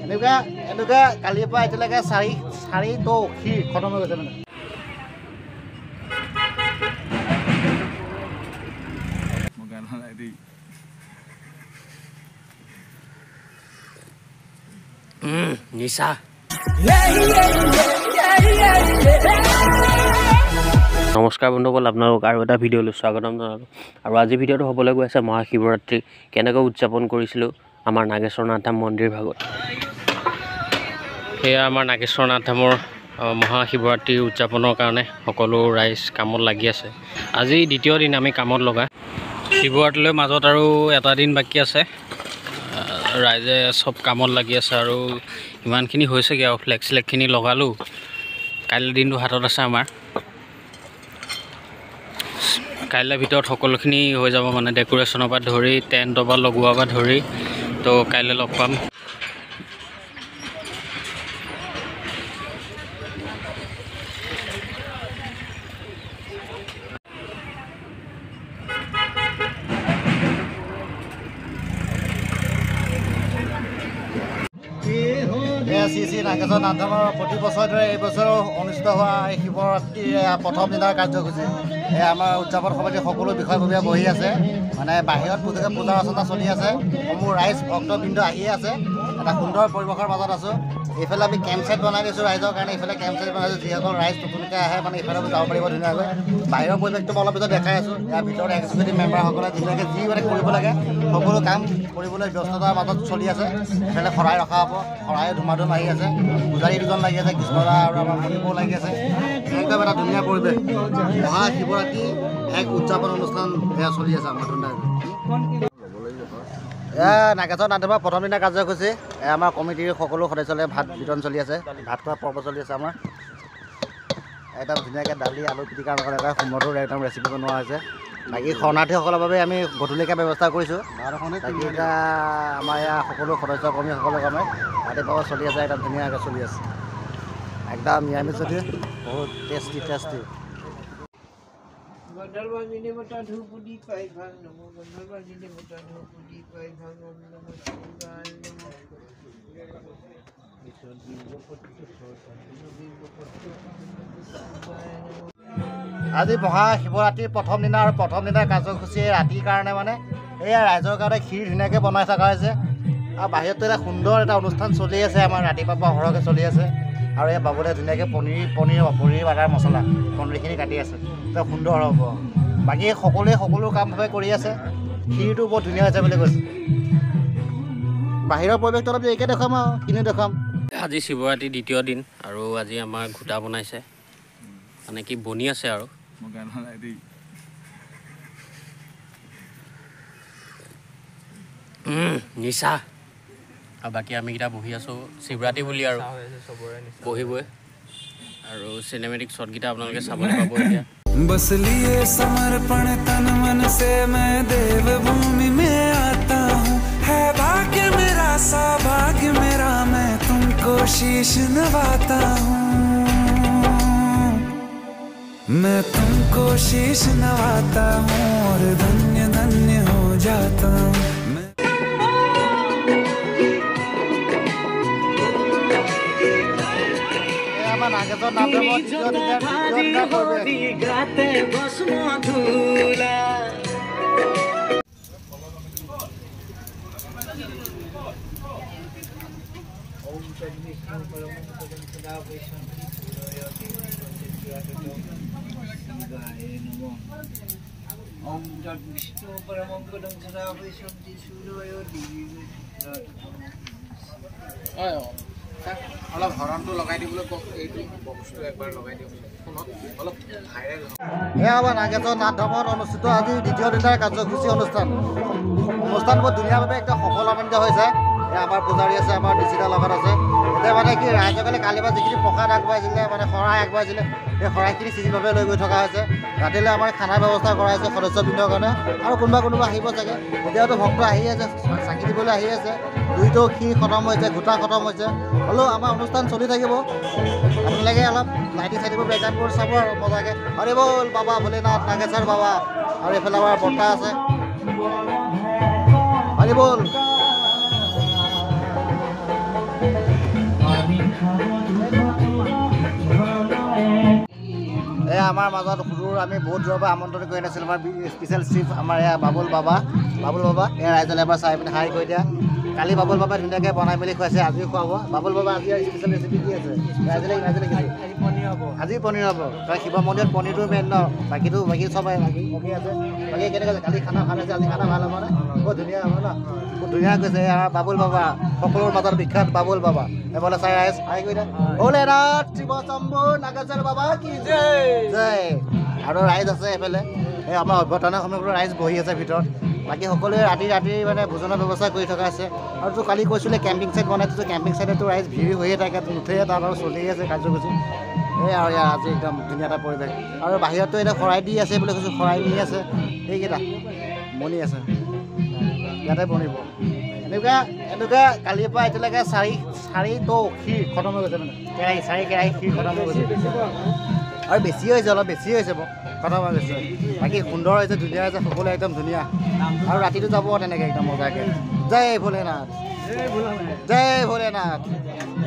এনেকুৱা কালিৰ পৰা এতিয়ালৈকে চাৰিটো ক্ষীৰ খতম হৈ গৈছে মানে। নিশা নমস্কাৰ বন্ধুসকল, আপোনালোক আৰু এটা ভিডিঅ'লৈ স্বাগতম জনালোঁ। আৰু আজি ভিডিঅ'টো হ'বলৈ গৈ আছে মহাশিৱৰাত্ৰি কেনেকৈ উদযাপন কৰিছিলোঁ আমাৰ নাগেশ্বৰ নাথ ধাম মন্দিৰ ভাগত। সেয়া আমাৰ নাগেশ্বৰ নাথ ধামৰ মহাশিৱৰাত্ৰি উদযাপনৰ কাৰণে সকলো ৰাইজ কামত লাগি আছে। আজি দ্বিতীয় দিন আমি কামত লগা। শিৱৰাত্ৰিলৈ মাজত আৰু এটা দিন বাকী আছে। ৰাইজে চব কামত লাগি আছে আৰু ইমানখিনি হৈছেগৈ আৰু ফ্লেগখিনি লগালোঁ। কাইলৈ দিনটো হাতত আছে আমাৰ। কাইলৈৰ ভিতৰত সকলোখিনি হৈ যাব মানে ডেক'ৰেশ্যনৰ পৰা ধৰি টেণ্টৰ পৰা লগোৱাৰ পৰা ধৰি। তো কাইলৈ লগ পাম। শ্ৰী নাগেশ্বৰ নাথ ধামৰ প্ৰতি বছৰৰ দৰে এই বছৰো অনুষ্ঠিত হোৱা এই শিৱৰাত্ৰিৰ প্ৰথম দিনৰ কাৰ্যসূচী আমাৰ উদযাপন সমিতি সকলো বিষয়ববীয়া বহি আছে। মানে বাহিৰত পূজা অৰ্চনা চলি আছে। সমূহ ৰাইজ ভক্তবৃন্দ আহিয়ে আছে। এটা সুন্দৰ পৰিৱেশৰ মাজত আছোঁ। এইফালে আমি কেম্প ছাইট বনাই দিছোঁ ৰাইজৰ কাৰণে। এইফালে কেম্প ছাইট বনাইছোঁ, যিসকল ৰাইজ নতুনকৈ আহে মানে এইফালে যাব পাৰিব ধুনীয়াকৈ। বাহিৰৰ পৰিৱেশটো মই অলপ পিছত দেখাই আছোঁ। ইয়াৰ ভিতৰত এক্সিকিউটিভ মেম্বাৰসকলে ধুনীয়াকৈ যি মানে কৰিব লাগে সকলো কাম কৰিবলৈ ব্যস্ততাৰ মাজত চলি আছে। এইফালে শৰাই ৰখা হ'ব, শৰাই ধুমাধুম আহি আছে। পূজাৰী দুজন লাগি আছে, কৃষ্ণদা আৰু আমাৰ মণিপুৰ লাগি আছে। একদম এটা ধুনীয়া পৰিৱেশ। মহাশিৱৰাত্ৰি এক উদযাপন অনুষ্ঠান এয়া চলি আছে আমাৰ ধুনীয়াকৈ। নাগেশ্বৰ নাথ ধামৰ প্ৰথম দিনা কাৰ্যসূচী আমাৰ কমিটিৰ সকলো সদস্যলৈ ভাত বিতৰণ চলি আছে। ভাত খোৱা পৰ্ব চলি আছে আমাৰ। একদম ধুনীয়াকৈ দালি আলু পিটিকাৰ লগত এটা সুমধুৰ একদম ৰেচিপি বনোৱা হৈছে। বাকী শৰণাৰ্থীসকলৰ বাবে আমি গধূলিকৈ ব্যৱস্থা কৰিছোঁ। বাকী এতিয়া আমাৰ ইয়াৰ সকলো সদস্য কৰ্মীসকলৰ কাৰণে ৰাতিপুৱা চলি আছে। একদম ধুনীয়াকৈ চলি আছে। একদম নিৰামিষ যদি বহুত টেষ্টি। আজি মহাশিৱৰাত্ৰিৰ প্ৰথম দিনা আৰু প্ৰথম দিনাৰ কাৰ্যসূচী ৰাতিৰ কাৰণে মানে এয়া ৰাইজৰ কাৰণে ক্ষীৰ ধুনীয়াকৈ বনাই থকা হৈছে। আৰু বাহিৰতো এটা সুন্দৰ এটা অনুষ্ঠান চলি আছে আমাৰ ৰাতিপুৱাৰ পৰা সৰহকৈ চলি আছে। আৰু এই বাবুলে ধুনীয়াকৈ পনীৰ বাটাৰ মছলা পনীৰখিনি কাটি আছে। একদম সুন্দৰ হ'ব। বাকী সকলোৱে সকলো কামভাৱে কৰি আছে। ক্ষীৰটো বৰ ধুনীয়া হৈছে বুলি কৈছে। বাহিৰৰ পৰিৱেশটো অলপ দেৰিকৈ দেখুৱাম আৰু কিনো দেখুৱাম। আজি শিৱৰাত্ৰি দ্বিতীয় দিন আৰু আজি আমাৰ ঘোটা বনাইছে, মানে কি বনি আছে আৰু নিচা। আৰু বাকী আমিকেইটা বহি আছোঁ শিৱৰাত্ৰি বুলি আৰু বহিবই। আৰু চিনেমেটিক শ্বটকেইটা আপোনালোকে চাবলৈ পাব এতিয়া। बस लिए समर्पण तन मन से मैं देवभूमि में आता हूँ। है भाग्य मेरा सा भाग्य मेरा, मैं तुमको शीश नवाता हूँ। मैं तुमको शीश नवाता हूँ और धन्य धन्य हो जाता हूँ। নাগেশ্বৰ নাথ ধামৰ দ্বিতীয় দিনৰ অলপ হৰণটো লগাই দিবলৈ কওক। এইটো বক্সটো একবাৰ লগাই দিয়ক ফোনত, অলপ ভাইৰেল হ'ব। এয়া আমাৰ নাগেশ্বৰ নাথ ধামত অনুষ্ঠিত আজি দ্বিতীয় দিনৰ কাৰ্যসূচী অনুষ্ঠান বৰ ধুনীয়াভাৱে একদম সফলমণ্ডিত হৈছে। এয়া আমাৰ পূজাৰী আছে, আমাৰ ডিচিটাৰ লগত আছে। এতিয়া মানে কি ৰাইজসকলে কালিৰ পৰা যিখিনি প্ৰসাদ আগবঢ়াইছিলে মানে শৰাই আগবঢ়াইছিলে সেই শৰাইখিনি চিজিলভাৱে লৈ গৈ থকা হৈছে। ৰাতিলৈ আমাৰ খানাৰ ব্যৱস্থা কৰা হৈছে সদস্যবৃন্দৰ কাৰণে। আৰু কোনোবা আহিব চাগে। এতিয়াতো ভক্ত আহি আছে, চাকি দিবলৈ আহি আছে। দুইটো ক্ষীৰ খতম হৈছে, ঘোটা খতম হৈছে। হ'লেও আমাৰ অনুষ্ঠান চলি থাকিব। আপোনালোকে অলপ লাইটিং চাইটিংবোৰ বেকগ্ৰাউণ্ডবোৰ চাব আৰু মজাকৈ। হৰি বল বাবা ভোলেনাথ নাগেশ্বৰ বাবা। আৰু এইফালে আমাৰ বৰ্তা আছে। হৰি বল। আমাৰ মাজত সুদূৰ আমি বহুত দূৰৰ পৰা আমন্ত্ৰণ কৰি আনিছিলোঁ আমাৰ স্পেচিয়েল চিফ আমাৰ এয়া বাবুল বাবা এয়া ৰাইজলৈ এবাৰ চাই পিনে হাই কৰি দিয়া কালি বাবুল বাবাই ধুনীয়াকৈ বনাই মেলি খুৱাইছে আজিও খুৱাব বাবুল বাবা আজি স্পেচিয়েল ৰেচিপি কি আছে ৰাইজলৈ আজি পনীৰ হ'ব কাৰণ শিৱ মন্দিৰত পনীৰটো মেইন ন বাকী চব বাকী আছে বাকী কেনেকৈ আছে কালি খানা ভাল হৈছে আজি খানা ভাল হ'বনে বহুত ধুনীয়া হ'ব ন বহুত ধুনীয়া কৈছে আমাৰ বাবুল বাবা সকলোৰ মাজত বিখ্যাত বাবুল বাবা এফালে চাই ৰাইজ হাই কৰি দিয়া ভোলেনাথ শিৱ শম্ভু নাগেশ্বৰ বাবা কি জয় আৰু ৰাইজ আছে এইফালে এই আমাৰ অভ্যৰ্থনা সময়ত ৰাইজ বহি আছে ভিতৰত বাকী সকলোৱে ৰাতি মানে ভোজনৰ ব্যৱস্থা কৰি থকা আছে আৰু তো কালি কৈছিলে কেম্পিং চাইট বনাই থৈছোঁ কেম্পিং চাইটতো ৰাইজ ভিৰ হৈয়ে থাকে নুঠে তাত আৰু চলি আছে কাৰ্যসূচী এই আৰু ইয়াৰ আজি একদম ধুনীয়া এটা পৰিৱেশ আৰু বাহিৰততো এতিয়া শৰাই দি আছে বুলি কৈছোঁ শৰাই নি আছে সেইকেইটা মণি আছে ইয়াতে বনিব এনেকুৱা কালিৰ পৰা এতিয়ালৈকে চাৰি টৌ ক্ষীৰ খতম হৈ গৈছে মানে কেৰাহী ক্ষীৰ খতম হৈ গৈছে আৰু বেছি হৈছে অলপ বেছি হৈছে খতম হৈ গৈছে বাকী সুন্দৰ হৈছে ধুনীয়া হৈছে সকলোৱে একদম ধুনীয়া আৰু ৰাতিটো যাব তেনেকৈ একদম মজাকৈ জয় ভোলেনাথ জয় ভোলেনাথ